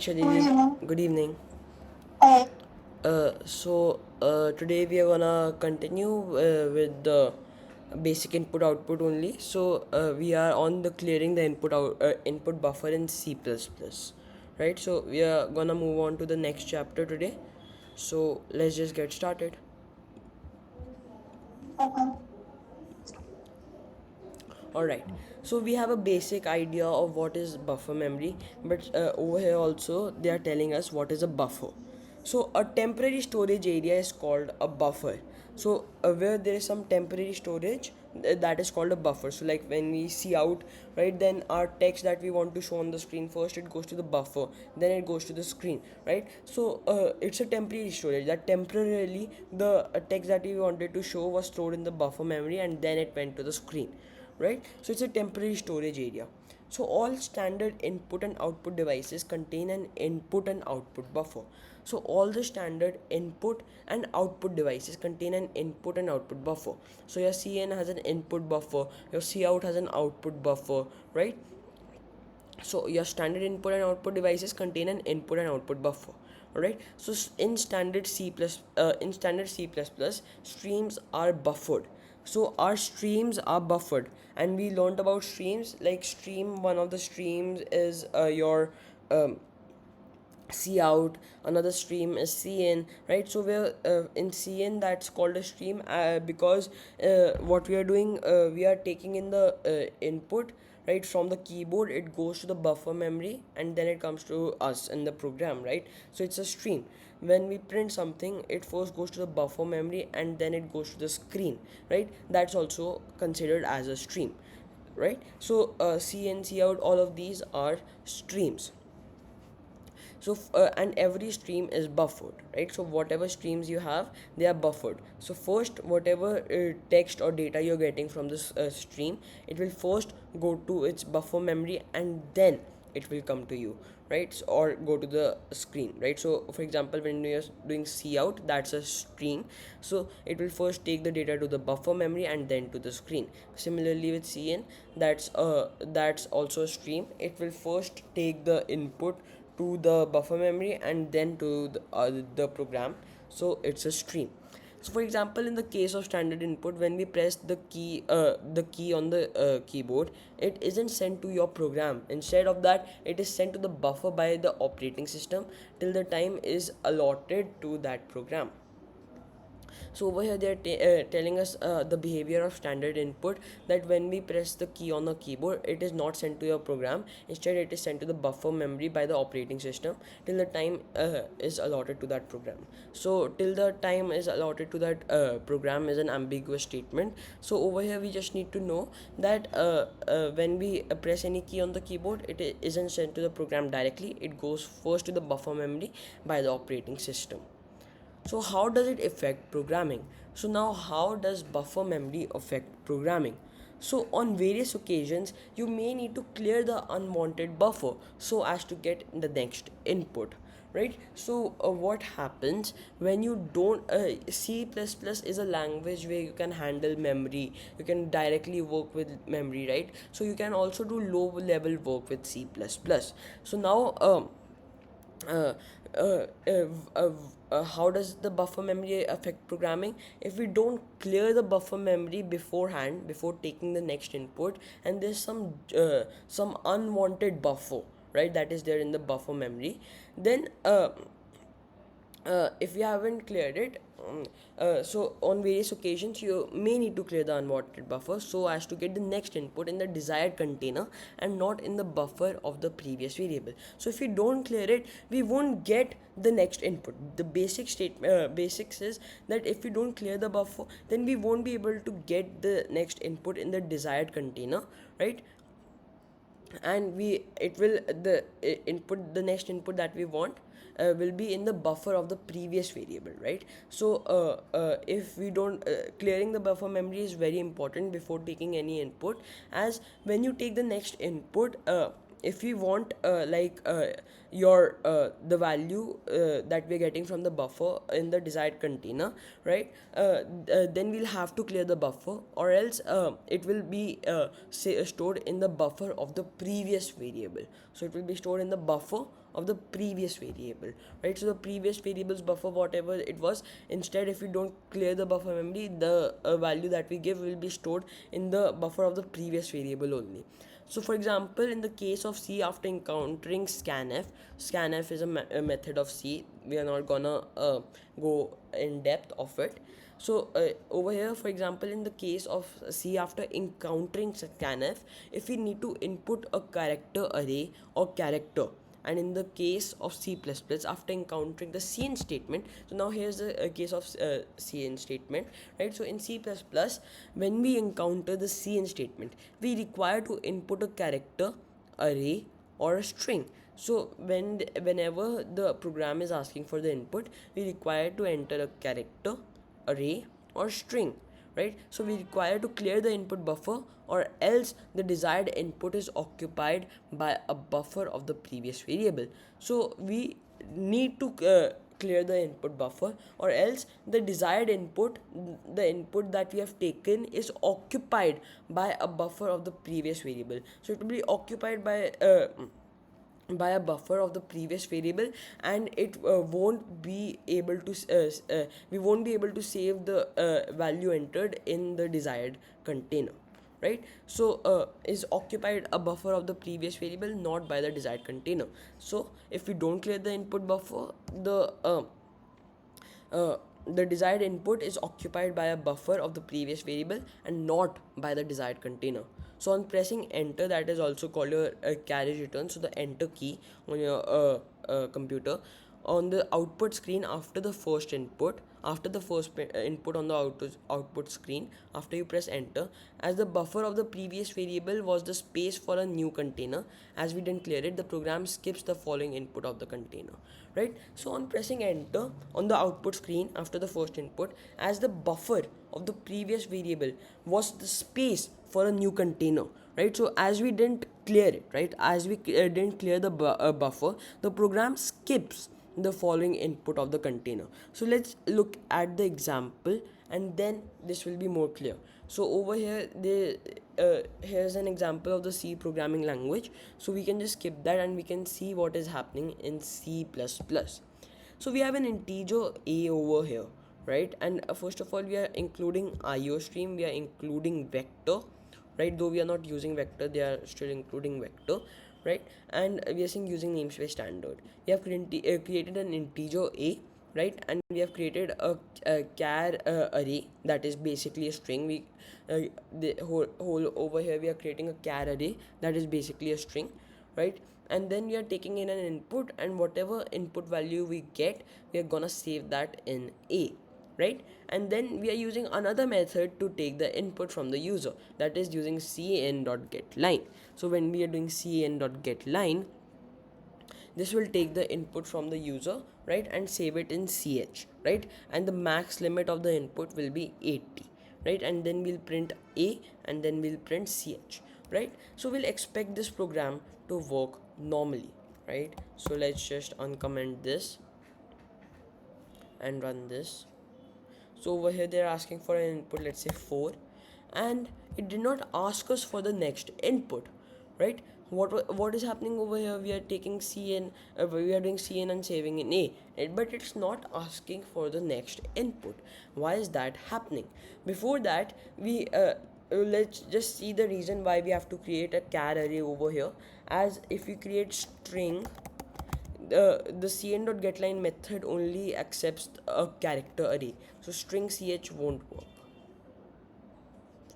Chalili. Mhm. Good evening. Uh, Today we are gonna continue with the basic input output only. We are on the clearing the input buffer in C++, right? So we are gonna move on to the next chapter today. So let's just get started. okay. Alright, so we have a basic idea of what is buffer memory, but over here also they are telling us what is a buffer. So a temporary storage area is called a buffer. Where there is some temporary storage, that is called a buffer. So like when we see out, right, then our text that we want to show on the screen, first it goes to the buffer, then it goes to the screen, right? It's a temporary storage that temporarily the text that we wanted to show was stored in the buffer memory and then it went to the screen, right? So it's a temporary storage area. So all standard input and output devices contain an input and output buffer. So all the standard input and output devices contain an input and output buffer. So your CN has an input buffer, your Cout has an output buffer, right? So your standard input and output devices contain an input and output buffer. Alright, so in standard C++, streams are buffered. So our streams are buffered, and we learned about streams. Like stream, one of the streams is your um, C out, another stream is CN, right? So we're in CN, that's called a stream because what we are doing, we are taking in the input, right, from the keyboard. It goes to the buffer memory and then it comes to us in the program, right? So it's a stream. When we print something, it first goes to the buffer memory and then it goes to the screen, right? That's also considered as a stream, right? CN, Cout, all of these are streams. And every stream is buffered, right? So whatever streams you have, they are buffered. So first, whatever text or data you're getting from this stream, it will first go to its buffer memory and then it will come to you, right? Or go to the screen, right? So for example, when you're doing Cout, that's a stream. So it will first take the data to the buffer memory and then to the screen. Similarly with CN, that's also a stream. It will first take the input to the buffer memory and then to the program. So it's a stream. So for example, in the case of standard input, when we press the key on the keyboard, it isn't sent to your program. Instead of that, it is sent to the buffer by the operating system till the time is allotted to that program. So over here they're telling us the behavior of standard input, that when we press the key on the keyboard, it is not sent to your program. Instead, it is sent to the buffer memory by the operating system till the time is allotted to that program. So till the time is allotted to that program is an ambiguous statement. So over here we just need to know that when we press any key on the keyboard, it isn't sent to the program directly. It goes first to the buffer memory by the operating system. So how does it affect programming? So now how does buffer memory affect programming? So on various occasions, you may need to clear the unwanted buffer so as to get the next input, right? What happens when you don't C++ is a language where you can handle memory, you can directly work with memory, right? So you can also do low level work with C++. So now uh, uh, uh, uh, how does the buffer memory affect programming? If we don't clear the buffer memory beforehand, before taking the next input, and there's some unwanted buffer, right, that is there in the buffer memory, then if you haven't cleared it, so on various occasions you may need to clear the unwanted buffer so as to get the next input in the desired container and not in the buffer of the previous variable. So if we don't clear it, we won't get the next input. The basics is that if we don't clear the buffer, then we won't be able to get the next input in the desired container, right? And we it will the input the next input that we want will be in the buffer of the previous variable, right? If we don't clearing the buffer memory is very important before taking any input, as when you take the next input, if we want your the value that we're getting from the buffer in the desired container, right? Then we'll have to clear the buffer, or else it will be stored in the buffer of the previous variable. So it will be stored in the buffer of the previous variable, right? So the previous variable's buffer, whatever it was, instead if we don't clear the buffer memory, the value that we give will be stored in the buffer of the previous variable only. So for example, in the case of C, after encountering scanf is a method of C. We are not gonna go in depth of it. So over here, for example, in the case of C, after encountering scanf, if we need to input a character array or character, and in the case of C++, after encountering the cin statement, so now here's the case of cin statement, right? So in C++, when we encounter the cin statement, we require to input a character, array, or a string. So whenever the program is asking for the input, we require to enter a character, array, or string, right? So we require to clear the input buffer, or else the desired input is occupied by a buffer of the previous variable. So we need to clear the input buffer, or else the desired input, the input that we have taken, is occupied by a buffer of the previous variable. So it will be occupied by a buffer of the previous variable, and it won't be able to we won't be able to save the value entered in the desired container, right? So is occupied a buffer of the previous variable, not by the desired container. So if we don't clear the input buffer, the desired input is occupied by a buffer of the previous variable and not by the desired container. So on pressing enter, that is also called a carriage return, so the enter key on your computer, on the output screen, after the first input, input on the output screen, after you press enter, as the buffer of the previous variable was the space for a new container, as we didn't clear it, the program skips the following input of the container, right? So on pressing enter on the output screen after the first input, as the buffer of the previous variable was the space for a new container, right? So as we didn't clear it, right, as we didn't clear the buffer, the program skips the following input of the container. So let's look at the example, and then this will be more clear. So over here, here's an example of the C programming language. So we can just skip that, and we can see what is happening in C++. So we have an integer a over here, right? And first of all, we are including IO stream, we are including vector, right? Though we are not using vector, they are still including vector, right? And we are saying using namespace standard. We have created an integer a, right? And we have created a char array, that is basically a string. We the whole over here, we are creating a char array, that is basically a string, right? And then we are taking in an input, and whatever input value we get, we are gonna save that in a, right? And then we are using another method to take the input from the user, that is using cin.getLine. So when we are doing cin.getLine, this will take the input from the user, right, and save it in ch, right? And the max limit of the input will be 80, right? And then we'll print a, and then we'll print ch, right? So we'll expect this program to work normally, right? So let's just uncomment this and run this. So over here they're asking for an input, let's say 4, and it did not ask us for the next input, right? What is happening over here? We are taking cin, we are doing cin and saving in a, but it's not asking for the next input. Why is that happening? Before that, we let's just see the reason why we have to create a char array over here. As if we create string, the cin.getLine method only accepts a character array, so string ch won't work,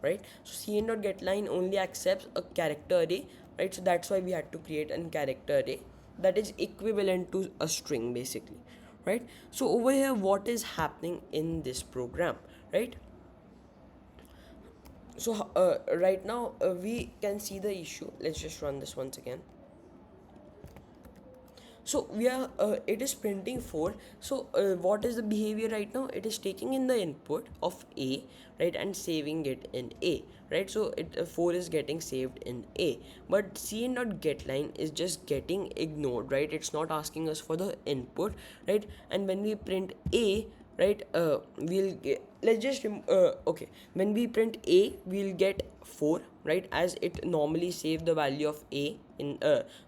right? So cin.getLine only accepts a character array, right? So that's why we had to create a character array that is equivalent to a string basically, right? So over here, what is happening in this program, right? So right now we can see the issue. Let's just run this once again. So we are it is printing 4. So what is the behavior right now? It is taking in the input of a, right, and saving it in a, right? So 4 is getting saved in a, but cin.getLine is just getting ignored, right? It's not asking us for the input, right? And when we print a, right? Let's just okay, when we print a, we'll get 4, right, as it normally saves the value of a in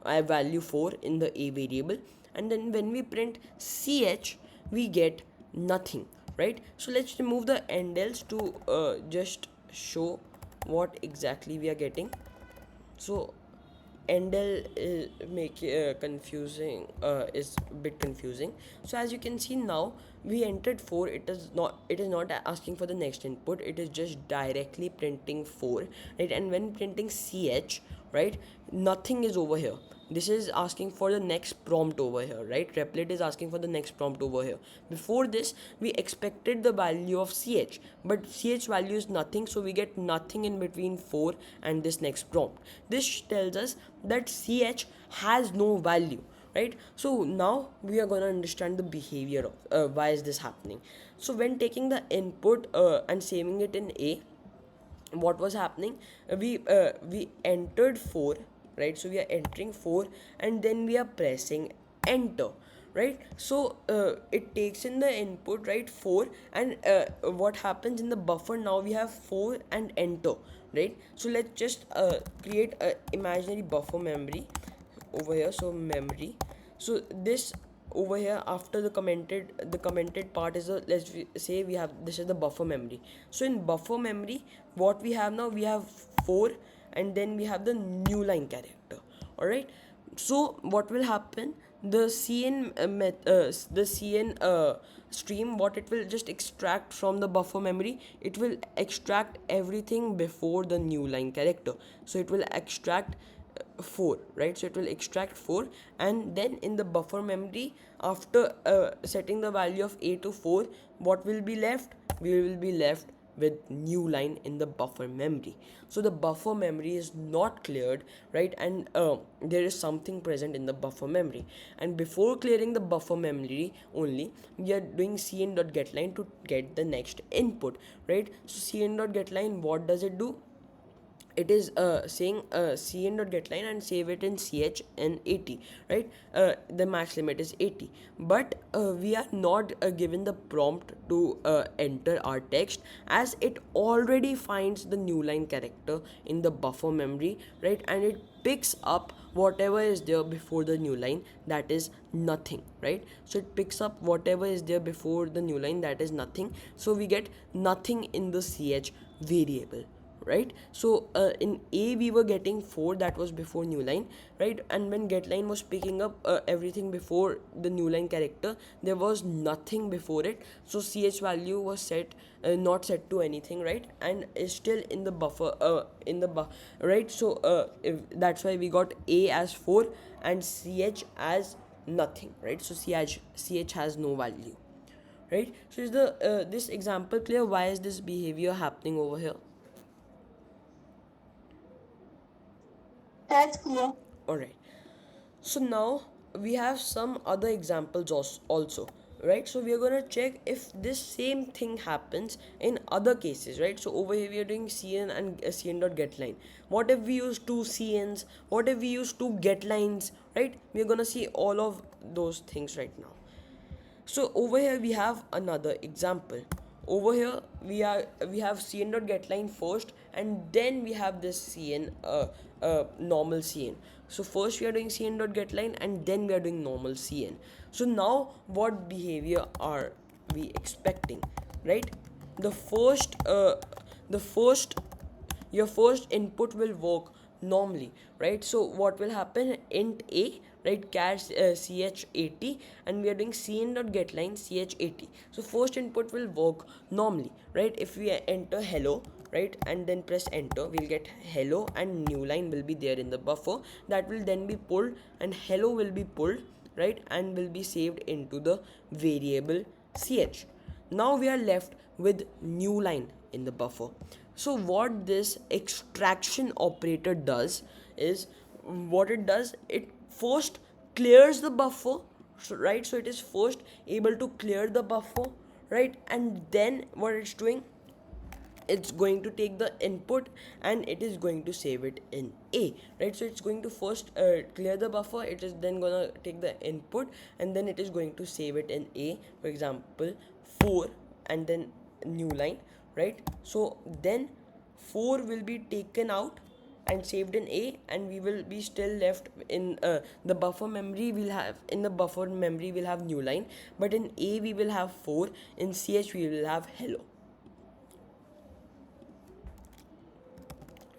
value 4 in the a variable. And then when we print ch, we get nothing, right? So let's remove the endels to just show what exactly we are getting. So endel is make confusing, is a bit confusing. So as you can see now, we entered 4. It is not asking for the next input, it is just directly printing 4, right? And when printing ch, right, nothing is over here. This is asking for the next prompt over here, right? Replit is asking for the next prompt over here. Before this, we expected the value of ch, but ch value is nothing, so we get nothing in between 4 and this next prompt. This tells us that ch has no value, right? So now we are going to understand the behavior of why is this happening. So when taking the input and saving it in a, what was happening, we entered 4, right? So we are entering 4, and then we are pressing enter, right? So it takes in the input, right, 4, and what happens in the buffer, now we have 4 and enter, right? So let's just create a imaginary buffer memory over here. So memory, so this over here, after the commented part is let's say we have, this is the buffer memory. So in buffer memory, what we have now, we have 4, and then we have the new line character. All right, so what will happen, the cn the cn stream, what it will just extract from the buffer memory, it will extract everything before the new line character. So it will extract 4, right? So it will extract 4, and then in the buffer memory, after setting the value of a to 4, what will be left, we will be left with new line in the buffer memory. So the buffer memory is not cleared, right? And there is something present in the buffer memory, and before clearing the buffer memory only, we are doing cn.getLine to get the next input, right? So cn.getLine, what does it do? It is saying cn.getLine and save it in ch and 80, right? The max limit is 80, but we are not given the prompt to enter our text, as it already finds the new line character in the buffer memory, right? And it picks up whatever is there before the new line, that is nothing, right? So it picks up whatever is there before the new line, that is nothing. So we get nothing in the ch variable, right? So in a, we were getting 4, that was before new line, right? And when getLine was picking up everything before the new line character, there was nothing before it, so ch value was set not set to anything, right? And is still in the buffer, right? So that's why we got a as 4 and ch as nothing, right? So ch has no value, right? So is the this example clear? Why is this behavior happening over here? That's clear. Alright, so now we have some other examples also, right? So we are gonna check if this same thing happens in other cases, right? So over here we are doing cn and cn.getLine. What if we use two cn's? What if we use two getlines, right? We are gonna see all of those things right now. So over here we have another example. Over here we have cn.getLine first, and then we have this cn normal cn. So first we are doing cn.getLine, and then we are doing normal cn. So now what behavior are we expecting, right? The first your first input will work normally, right? So what will happen, int a, right, char ch80, and we are doing cn.getLine ch80. So first input will work normally, right? If we enter hello, right, and then press enter, we'll get hello, and new line will be there in the buffer, that will then be pulled, and hello will be pulled, right, and will be saved into the variable ch. Now we are left with new line in the buffer. So what this extraction operator does is, what it does, it first clears the buffer, so, right? So it is first able to clear the buffer, right? And then what it's doing, it's going to take the input and it is going to save it in a, right? So it's going to first clear the buffer, it is then gonna take the input, and then it is going to save it in a, for example 4 and then new line, right? So then 4 will be taken out and saved in A, and we will be still left in the buffer memory. We'll have in the buffer memory we'll have new line, but in A we will have 4, in ch we will have hello.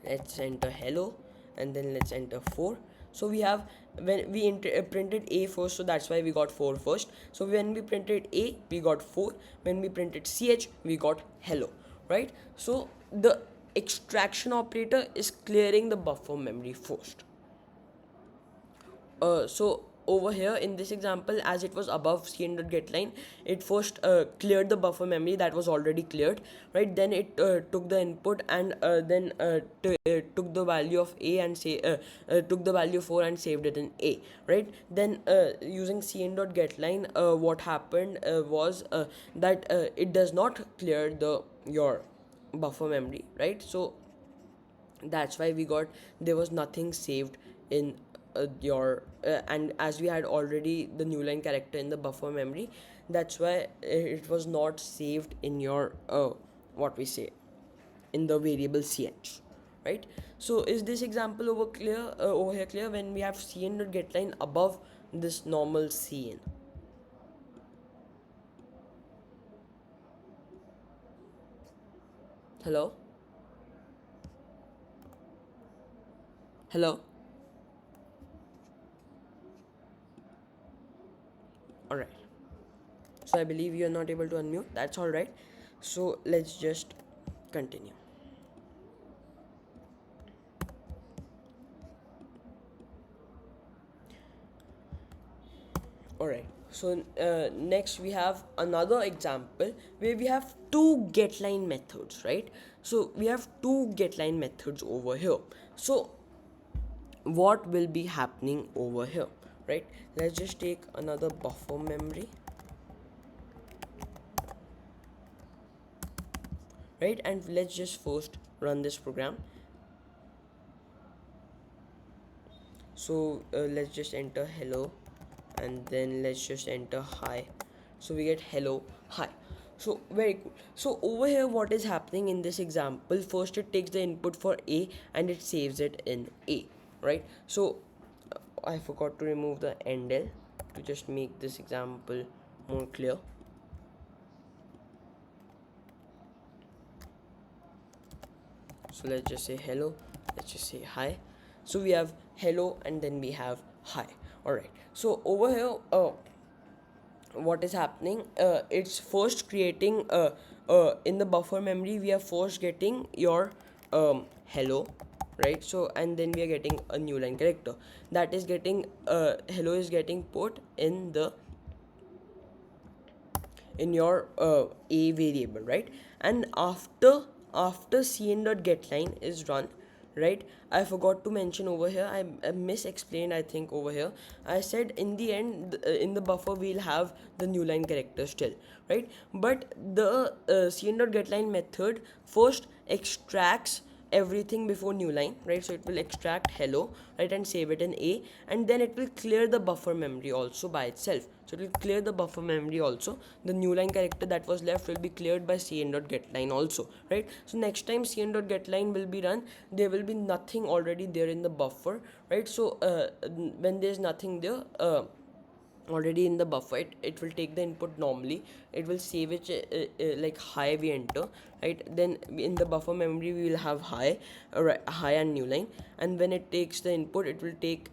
Let's enter hello and then let's enter 4. So we have, when we printed A first, so that's why we got 4 first. So when we printed A we got 4, when we printed ch we got hello, right? So the extraction operator is clearing the buffer memory first. So over here in this example, as it was above cn.getLine, it first cleared the buffer memory that was already cleared, right? Then it took the input and then took the value of A and took the value 4 and saved it in A, right? Then using cn.getLine, what happened was that it does not clear the your buffer memory, right? So that's why we got, there was nothing saved in your and as we had already the new line character in the buffer memory, that's why it was not saved in your what we say, in the variable ch, right? So is this example over here clear when we have cn.getLine above this normal cn? Hello? Hello? All right, so I believe you are not able to unmute. That's all right. So let's just continue. All right. So next we have another example where we have two getLine methods, right? So we have two getLine methods over here. So what will be happening over here, right? Let's just take another buffer memory, right? And let's just first run this program. So let's just enter hello and then let's just enter hi. So we get hello, hi. So very cool. So over here what is happening in this example, first it takes the input for A and it saves it in A, right? So I forgot to remove the endl to just make this example more clear. So let's just say hello, let's just say hi. So we have hello and then we have hi. All right, so over here what is happening, it's first creating in the buffer memory we are first getting your hello, right? So and then we are getting a new line character that is getting hello is getting put in the in your a variable, right? And after cn.getLine is run, right? I forgot to mention over here, I misexplained, I think over here I said in the end in the buffer we'll have the new line character still, right? But the cn.getLine method first extracts everything before new line, right? So it will extract hello, right, and save it in A, and then it will clear the buffer memory also by itself. So it will clear the buffer memory also. The new line character that was left will be cleared by cn.getLine also, right? So next time cn.getLine will be run, there will be nothing already there in the buffer, right? So when there's nothing there already in the buffer, it will take the input normally, it will save it like hi we enter, right? Then in the buffer memory we will have hi, hi and new line, and when it takes the input it will take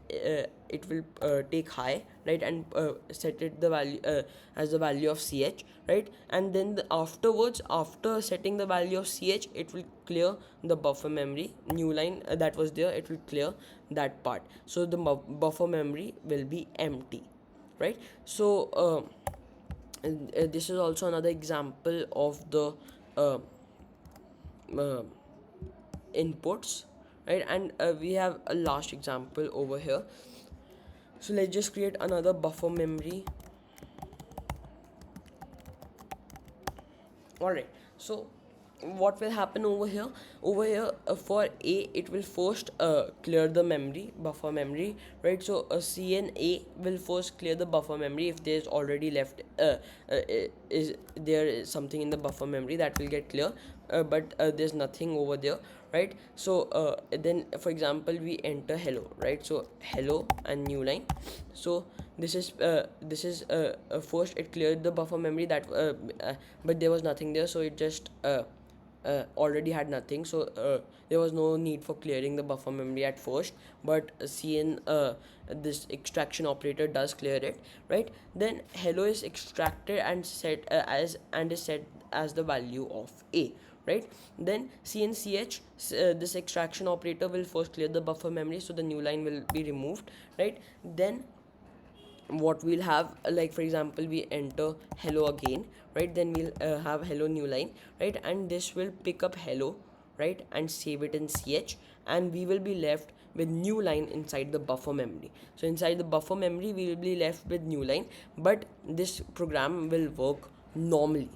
hi, right, and set it the value as the value of ch, right? And then afterwards, after setting the value of ch, it will clear the buffer memory new line that was there, it will clear that part, so the buffer memory will be empty, right? So this is also another example of the uh, uh, inputs, right? And we have a last example over here. So let's just create another buffer memory. All right, so what will happen over here for A, it will first clear the memory, buffer memory, right? So CNA will first clear the buffer memory. If there's already left is there is something in the buffer memory, that will get clear, but there's nothing over there, right? So then for example we enter hello, right? So hello and new line. So this is first it cleared the buffer memory, that but there was nothing there, so it just already had nothing, so there was no need for clearing the buffer memory at first. But cn this extraction operator does clear it, right? Then hello is extracted and set is set as the value of A, right? Then cnch this extraction operator will first clear the buffer memory, so the new line will be removed, right? Then what we'll have, like for example we enter hello again, right? Then we'll have hello new line, right? And this will pick up hello, right, and save it in ch, and we will be left with new line inside the buffer memory. So inside the buffer memory we will be left with new line, but this program will work normally.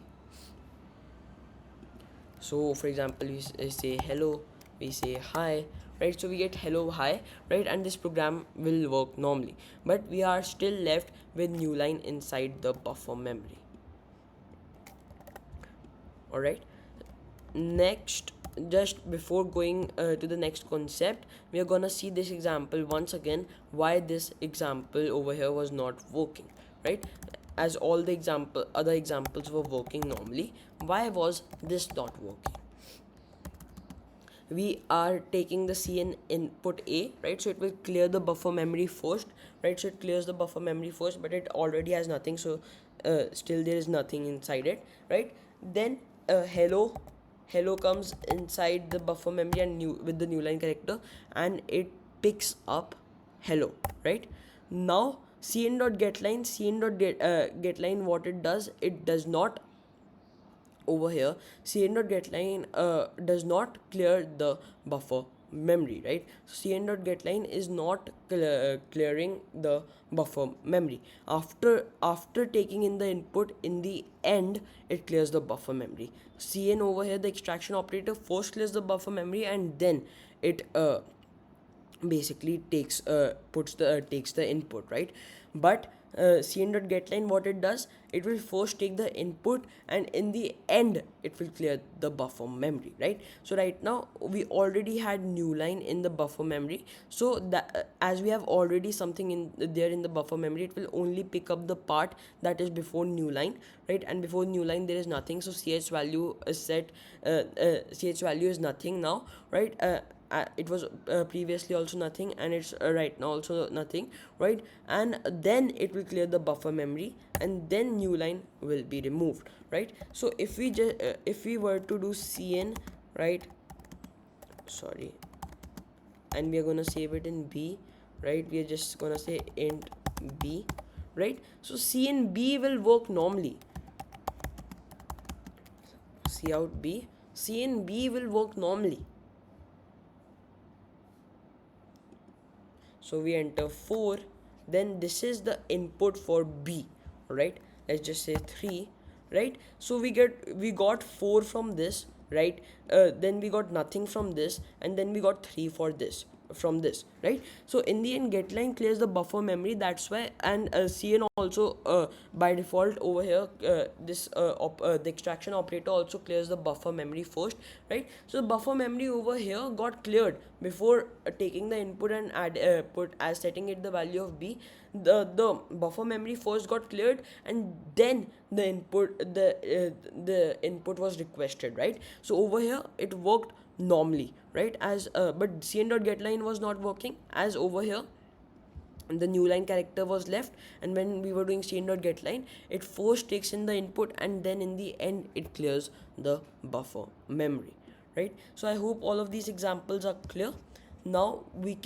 So for example we say hello, we say hi, right? So we get hello, hi, right? And this program will work normally, but we are still left with new line inside the buffer memory. All right, next, just before going to the next concept, we are gonna see this example once again, why this example over here was not working, right? As all the other examples were working normally, why was this not working? We are taking the cn input A, right? So it will clear the buffer memory first, right? So it clears the buffer memory first, but it already has nothing, so still there is nothing inside it, right? Then hello comes inside the buffer memory and new with the new line character, and it picks up hello, right? Now cn.getLine, what it does, it does not, over here cn.getLine does not clear the buffer memory, right? So cn.getLine is not clearing the buffer memory. After taking in the input, in the end it clears the buffer memory. Cn over here, the extraction operator, first clears the buffer memory, and then it basically takes the input, right? But cn.getLine, what it does, it will first take the input, and in the end it will clear the buffer memory, right? So right now we already had new line in the buffer memory, so that as we have already something in there in the buffer memory, it will only pick up the part that is before new line, right? And before new line there is nothing, so ch value is set, ch value is nothing now, right? It was previously also nothing, and it's right now also nothing, right? And then it will clear the buffer memory, and then new line will be removed, right? So if we were to do cn, right, sorry, and we are gonna save it in B, right? We are just gonna say int B, right? So cnb will work normally. Cout B, cnb will work normally. So we enter 4, then this is the input for B, right? Let's just say 3, right? So we got 4 from this, right? Then we got nothing from this, and then we got 3 for this, from this, right? So in the end getLine clears the buffer memory, that's why. And cn also by default over here, the extraction operator also clears the buffer memory first, right? So the buffer memory over here got cleared before taking the input and put as setting it the value of B. The buffer memory first got cleared, and then the input was requested, right? So over here it worked normally, right? As but cn.getLine was not working, as over here the new line character was left, and when we were doing cn.getLine, it first takes in the input, and then in the end it clears the buffer memory, right? So I hope all of these examples are clear. Now we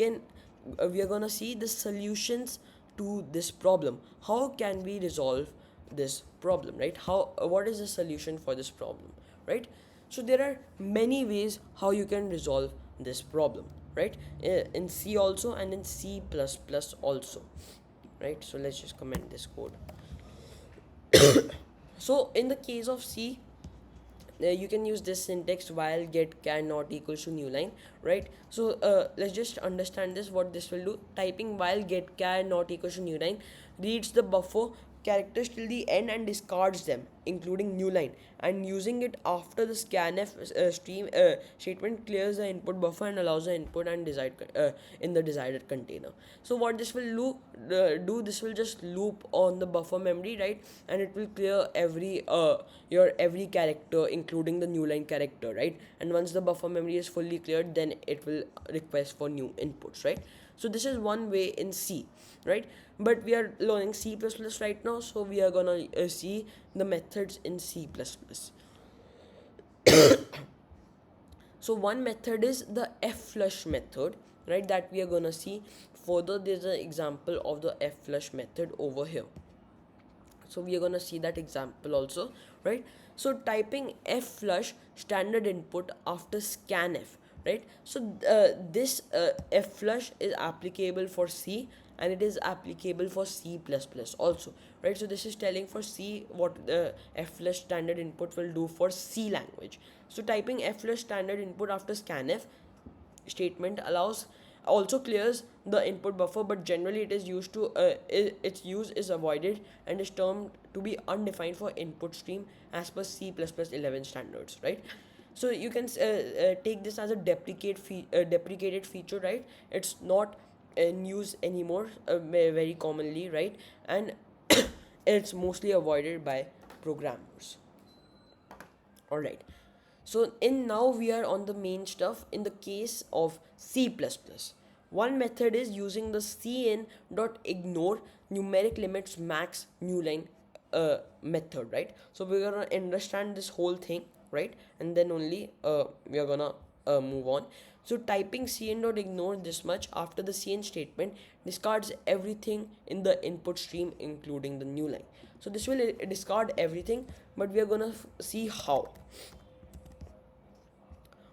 are gonna see the solutions to this problem. How can we resolve this problem, right? What is the solution for this problem, right? So there are many ways how you can resolve this problem, right? In C also, and in C++ also, right? So let's just comment this code. So in the case of C, you can use this syntax while get char not equals to new line, right? So let's just understand this, what this will do. Typing while get char not equals to new line reads the buffer characters till the end and discards them, including new line, and using it after the scanf stream statement clears the input buffer and allows the input and in the desired container. So what this will do, this will just loop on the buffer memory, right? And it will clear your every character, including the new line character, right? And once the buffer memory is fully cleared, then it will request for new inputs, right? So this is one way in C, right? But we are learning C++ right now, so we are gonna see the methods in C++. So one method is the flush method, right, that we are gonna see further. There's an example of the flush method over here, so we are gonna see that example also, right? So typing flush standard input after scanf, right? So this flush is applicable for C, and it is applicable for C++ also, right? So this is telling for C what the flush standard input will do for C language. So typing flush standard input after scanf statement allows also clears the input buffer, but generally it is used to its use is avoided and is termed to be undefined for input stream as per C++ 11 standards, right? So you can take this as a deprecated feature, right? It's not in use anymore very commonly, right? And it's mostly avoided by programmers. All right. So in now we are on the main stuff. In the case of C++, one method is using the cin.ignore numeric limits max new line method, right? So we're gonna understand this whole thing, right? And then only we are gonna move on. So typing cin.ignore this much after the cin statement discards everything in the input stream, including the new line. So this will discard everything, but we are gonna see how.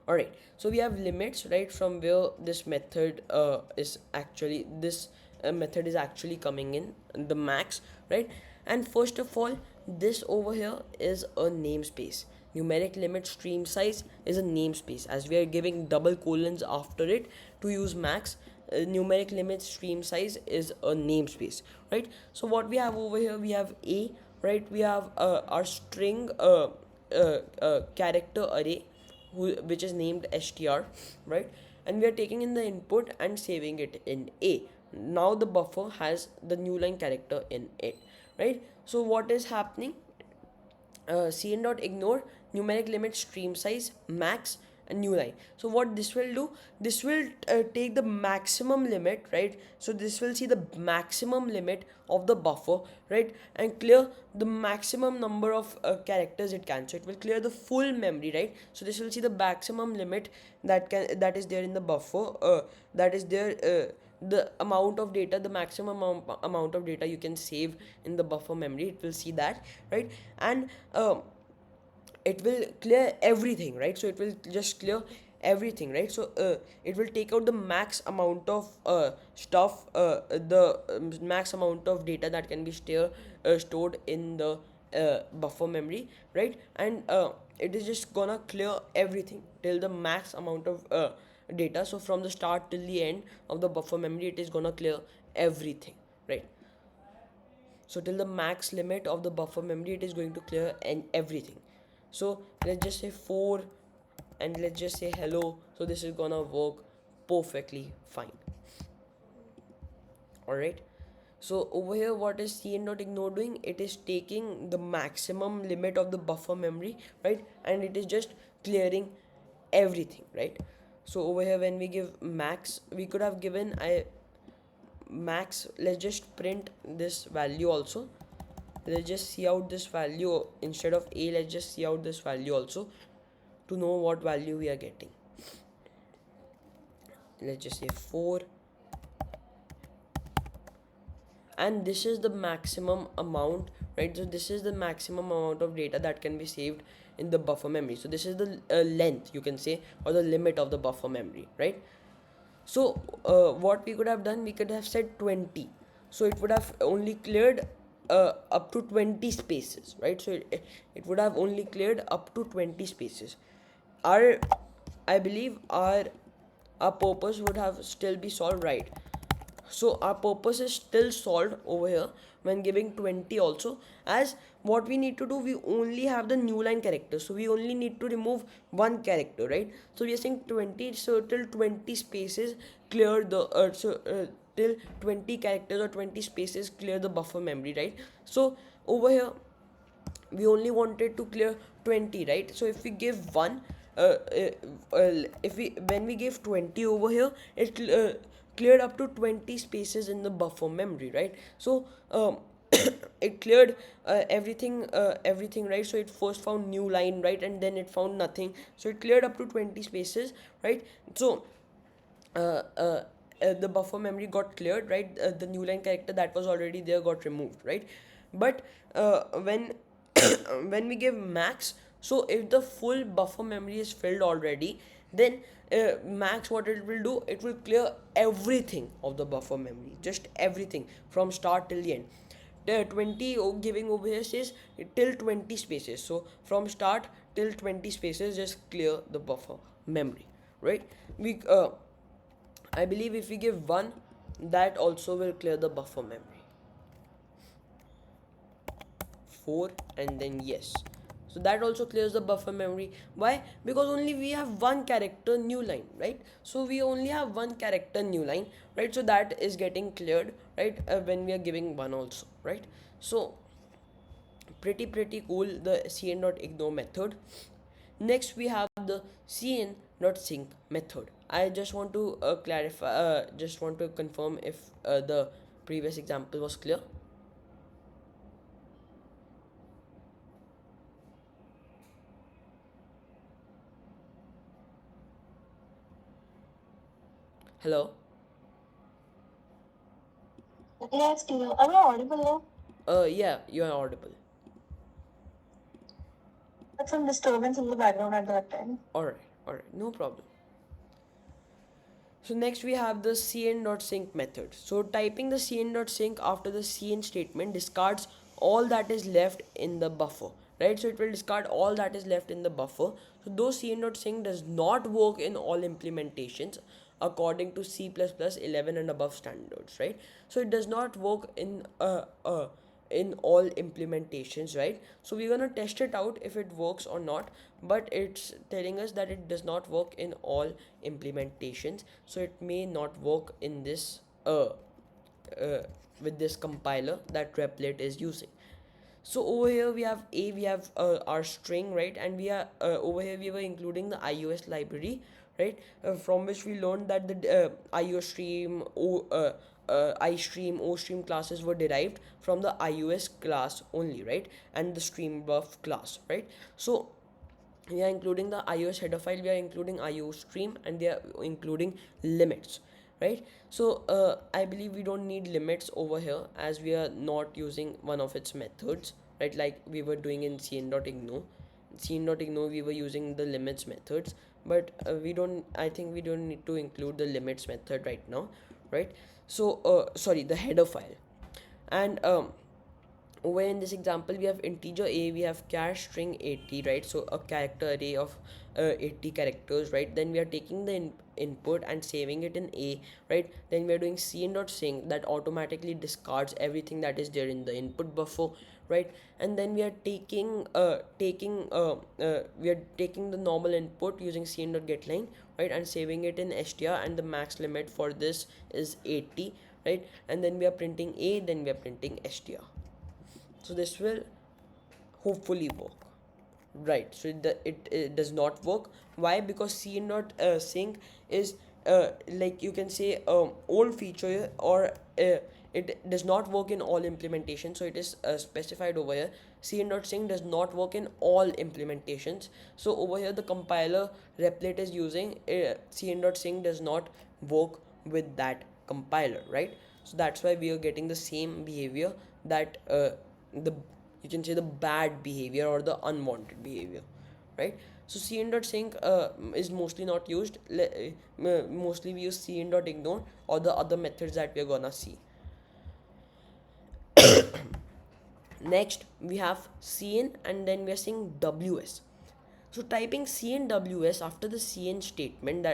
Alright, so we have limits, right, from where this method method is actually coming in, the max, right? And first of all, this over here is a namespace. Numeric limit stream size is a namespace, as we are giving double colons after it to use max. Numeric limit stream size is a namespace, right? So what we have over here, we have a, right? We have our string character array, which is named str, right? And we are taking in the input and saving it in a. Now the buffer has the new line character in it, right? So what is happening? cin.ignore numeric limit stream size max a new line. So what this will do, this will take the maximum limit, right? So this will see the maximum limit of the buffer, right, and clear the maximum number of characters it can. So it will clear the full memory, right? So this will see the maximum limit that is there in the buffer, that is there, the amount of data, the maximum amount of data you can save in the buffer memory. It will see that, right? And it will clear everything, right? So it will just clear everything, right? So it will take out the max amount of stuff, the max amount of data that can be stored in the buffer memory, right? And it is just gonna clear everything till the max amount of data. So from the start till the end of the buffer memory, it is gonna clear everything, right? So till the max limit of the buffer memory, it is going to clear and everything. So let's just say 4 and let's just say hello. So this is gonna work perfectly fine. Alright, so over here what is cin.ignore doing? It is taking the maximum limit of the buffer memory, right, and it is just clearing everything, right? So over here when we give max, we could have given max. Let's just print this value also. Let's just see out this value instead of a. Let's just see out this value also to know what value we are getting. Let's just say 4, and this is the maximum amount, right? So this is the maximum amount of data that can be saved in the buffer memory. So this is the length, you can say, or the limit of the buffer memory, right? So what we could have done, we could have said 20. So it would have only cleared up to 20 spaces, right? So it would have only cleared up to 20 spaces. Our, I believe our purpose would have still be solved, right? So our purpose is still solved over here when giving 20 also, as what we need to do, we only have the new line character, so we only need to remove one character, right? So we are saying 20, so till 20 spaces clear the till 20 characters or 20 spaces clear the buffer memory, right? So over here we only wanted to clear 20, right? So if we give one, if we when we give 20 over here, it cleared up to 20 spaces in the buffer memory, right? So it cleared everything, right? So it first found new line, right, and then it found nothing, so it cleared up to 20 spaces, right? So uh, uh, the buffer memory got cleared, right? The new line character that was already there got removed, right? But when when we give max, so if the full buffer memory is filled already, then max, what it will do, it will clear everything of the buffer memory, just everything from start till the end. The 20 giving over here says till 20 spaces, so from start till 20 spaces just clear the buffer memory, right? We I believe if we give 1, that also will clear the buffer memory. 4, and then yes. So that also clears the buffer memory. Why? Because only we have one character new line, right? So we only have one character new line, right? So that is getting cleared, right? When we are giving 1 also, right? So pretty cool, the cn.ignore method. Next we have the cn.sync method. I just want to clarify, just want to confirm if the previous example was clear. Hello. Yes, clear. Am I audible now? Yeah, you are audible. Had some disturbance in the background at that time. All right, no problem. So next we have the cn.sync method. So typing the cn.sync after the cn statement discards all that is left in the buffer, right? So it will discard all that is left in the buffer. So though cn.sync does not work in all implementations according to C++ 11 and above standards, right? So it does not work in all implementations, right? So we're gonna test it out if it works or not, but it's telling us that it does not work in all implementations, so it may not work in this uh, with this compiler that Replit is using. So over here we have our string, right, and we are over here we were including the iOS library, right, from which we learned that the iostream iStream OStream classes were derived from the iOS class only, right, and the stream buff class, right? So we are including the iOS header file, we are including iostream, and they are including limits, right? So I believe we don't need limits over here as we are not using one of its methods, right, like we were doing in cn.ignore we were using the limits methods, but we don't, I think we don't need to include the limits method right now, right? So sorry, the header file. And over in this example we have integer a, we have char string 80, right? So a character array of 80 characters, right? Then we are taking the input and saving it in a, right? Then we are doing cn.sync that automatically discards everything that is there in the input buffer, right? And then we are we are taking the normal input using cn.getLine, right, and saving it in str, and the max limit for this is 80, right? And then we are printing a, then we are printing str. So this will hopefully work, right? So it does not work. Why? Because c not sync is like you can say old feature, or it does not work in all implementations, so it is specified over here. Sync does not work in all implementations, so over here the compiler Replit is using sync does not work with that compiler, right? So that's why we are getting the same behavior, that the, you can say, the bad behavior or the unwanted behavior, right? So cn.sync is mostly not used. Mostly we use cn.ignore or the other methods that we're gonna see. Next we have cn, and then we are saying ws. So typing cnws after the cn statement,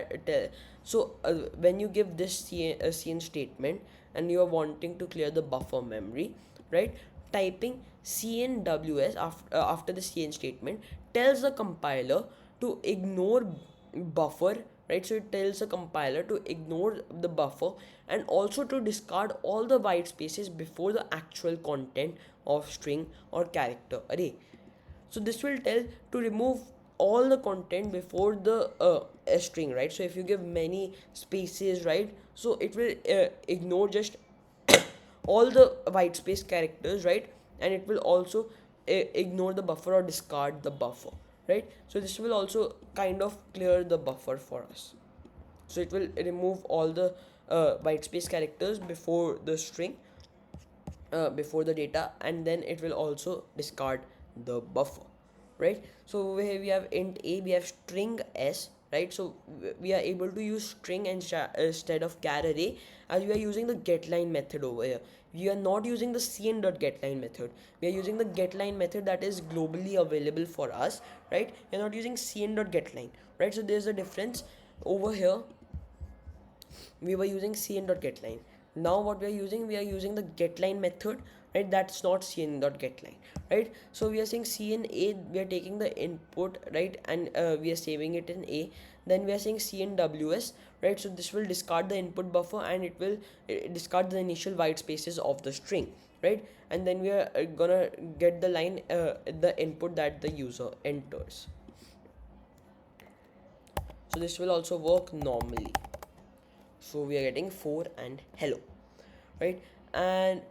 when you give this cn statement and you are wanting to clear the buffer memory, right? Typing cnws after the cn statement tells the compiler to ignore buffer, right? So it tells the compiler to ignore the buffer and also to discard all the white spaces before the actual content of string or character array. So this will tell to remove all the content before the a string, right? So if you give many spaces, right, so it will ignore just all the white space characters, right? And it will also ignore the buffer or discard the buffer, right? So this will also kind of clear the buffer for us. So it will remove all the white space characters before the string, before the data, and then it will also discard the buffer, right? So here we have int a, we have string s, right? So we are able to use string instead of char array, as we are using the getLine method over here. We are not using the cn.getLine method, we are using the getLine method that is globally available for us, right? We are not using cn.getLine, right? So there's a difference. Over here we were using cn.getLine. Now what we are using the getLine method, right? That's not cn.getLine, right? So we are saying cna, we are taking the input, right? And we are saving it in a. Then we are saying cnws, right? So this will discard the input buffer and it will discard the initial white spaces of the string, right? And then we are gonna get the line, the input that the user enters. So this will also work normally. So we are getting 4 and hello, right? And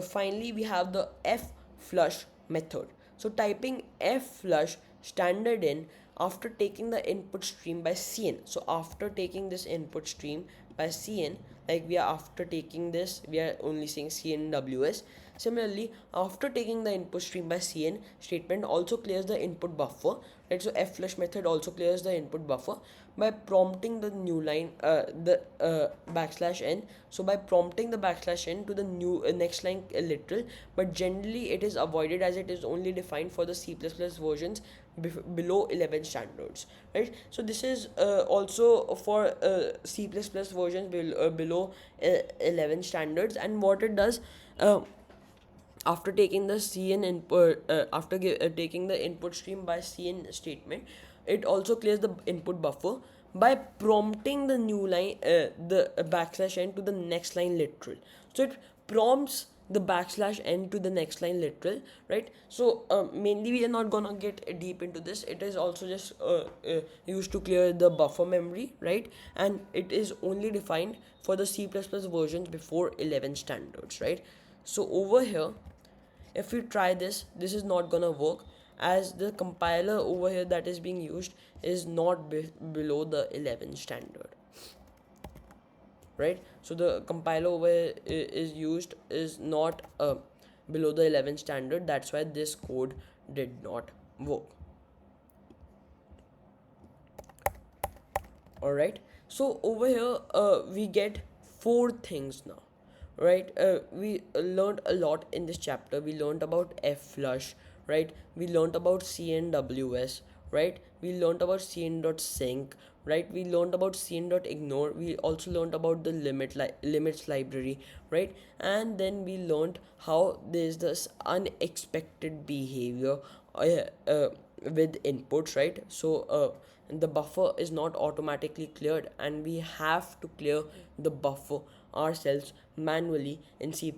finally we have the f flush method. So typing f flush standard in after taking the input stream by cn. So after taking this input stream by cn, like we are after taking this, we are only saying cnws. Similarly, after taking the input stream by cn statement also clears the input buffer, right? So f flush method also clears the input buffer by prompting the new line, the backslash n. So by prompting the backslash n to the new next line literal, but generally it is avoided as it is only defined for the c++ versions below 11 standards, right? So this is also for c++ versions below 11 standards. And what it does, after taking the cn input, taking the input stream by cn statement, it also clears the input buffer by prompting the new line, the backslash n to the next line literal. So it prompts the backslash n to the next line literal, right? So mainly we are not gonna get deep into this. It is also just used to clear the buffer memory, right? And it is only defined for the c++ versions before 11 standards, right? So over here, if we try this, this is not gonna work, as the compiler over here that is being used is not below the 11 standard, right? So the compiler over here is used is not below the 11 standard. That's why this code did not work. All right, so over here we get 4 things now, right? We learned a lot in this chapter. We learned about f flush, right? We learned about cnws, right? We learned about cn.sync, right? We learned about cn.ignore. We also learned about the limits library, right? And then we learned how there's this unexpected behavior uh, uh, with inputs, right? So the buffer is not automatically cleared and we have to clear the buffer ourselves manually in c++,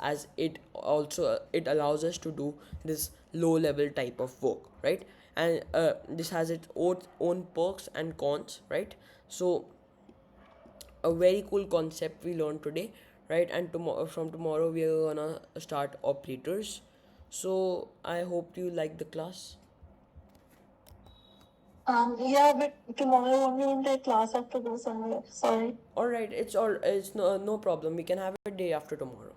as it also it allows us to do this low level type of work, right? And this has its own perks and cons, right? So a very cool concept we learned today, right? And from tomorrow we are gonna start operators. So I hope you like the class. Yeah, but tomorrow only will take class after this only. Sorry. All right, it's no problem. We can have a day after tomorrow.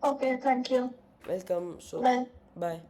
Okay, thank you. Welcome. So Bye. bye.